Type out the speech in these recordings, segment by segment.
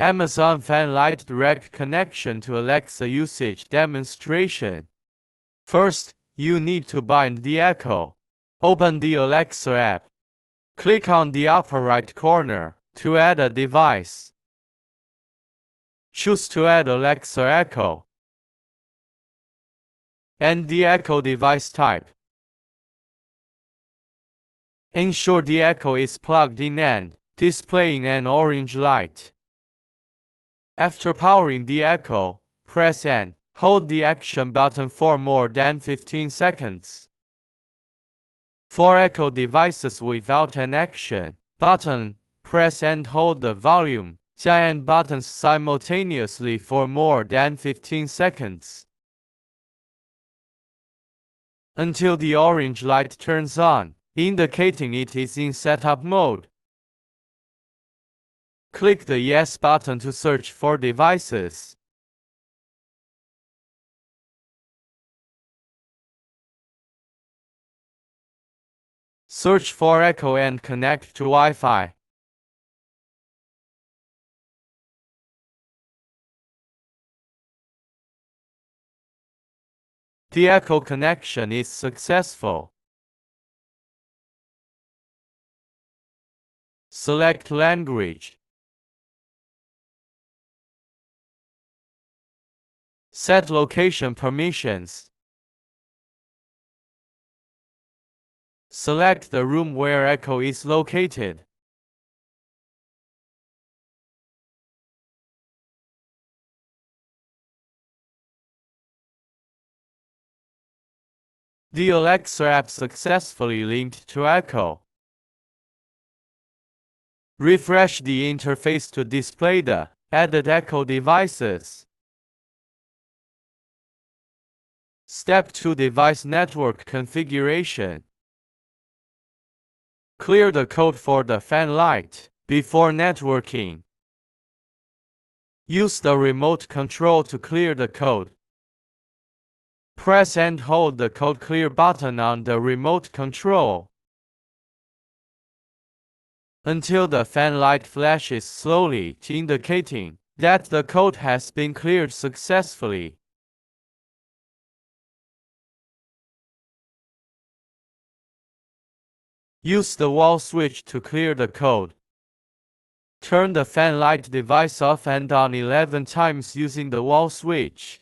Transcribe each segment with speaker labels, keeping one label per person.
Speaker 1: Amazon Fanlight Direct Connection to Alexa Usage Demonstration. First, you need to bind the Echo. Open the Alexa app. Click on the upper right corner to add a device. Choose to add Alexa Echo and the Echo device type. Ensure the Echo is plugged in and displaying an orange light. After powering the Echo, press and hold the action button for more than 15 seconds. For Echo devices without an action button, press and hold the volume, and buttons simultaneously for more than 15 seconds until the orange light turns on, indicating it is in setup mode. Click the Yes button to search for devices. Search for Echo and connect to Wi-Fi. The Echo connection is successful. Select language. Set location permissions. Select the room where Echo is located. The Alexa app successfully linked to Echo. Refresh the interface to display the added Echo devices. Step 2: Device Network Configuration. Clear the code for the fan light before networking. Use the remote control to clear the code. Press and hold the Code Clear button on the remote control until the fan light flashes slowly, indicating that the code has been cleared successfully. Use the wall switch to clear the code. Turn the fan light device off and on 11 times using the wall switch.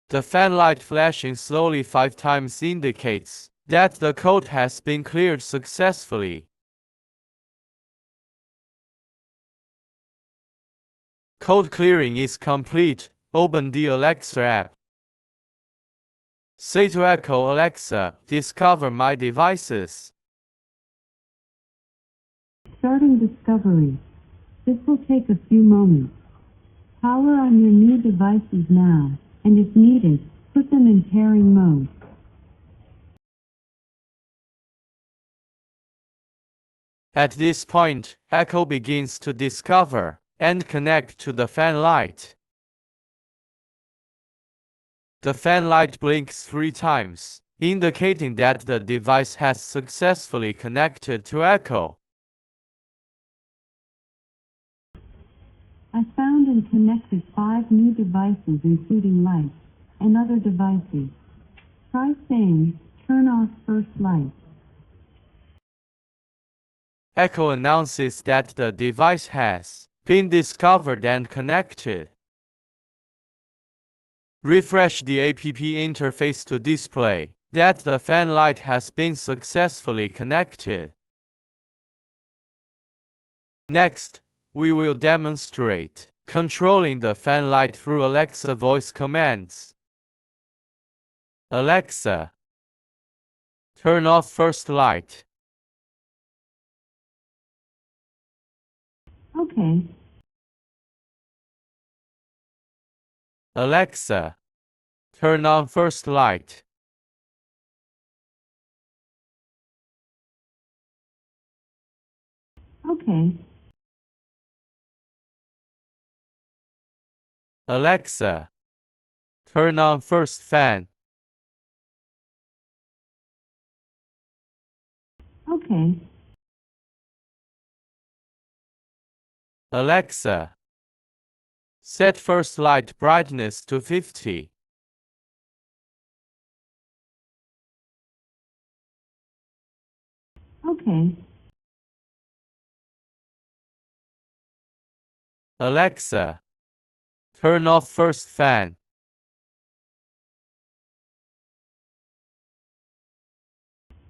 Speaker 1: The fan light flashing slowly 5 times indicates that the code has been cleared successfully. Code clearing is complete. Open the Alexa app. Say to Echo, Alexa, discover my devices.
Speaker 2: Starting discovery. This will take a few moments. Power on your new devices now, and if needed, put them in pairing mode.
Speaker 1: At this point, Echo begins to discover and connect to the fan light. The fan light blinks 3 times, indicating that the device has successfully connected to Echo.
Speaker 2: I found and connected 5 new devices including lights and other devices. Try saying, turn off first light.
Speaker 1: Echo announces that the device has been discovered and connected. Refresh the app interface to display that the fan light has been successfully connected. Next, we will demonstrate controlling the fan light through Alexa voice commands. Alexa, turn off first light.
Speaker 2: Okay.
Speaker 1: Alexa, turn on first light.
Speaker 2: Okay.
Speaker 1: Alexa, turn on first fan.
Speaker 2: Okay.
Speaker 1: Alexa, set first light brightness to 50.
Speaker 2: Okay.
Speaker 1: Alexa, turn off first fan.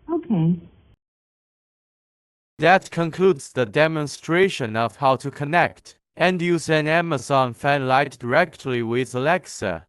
Speaker 2: Okay.
Speaker 1: That concludes the demonstration of how to connect and use an Amazon Fan Light directly with Alexa.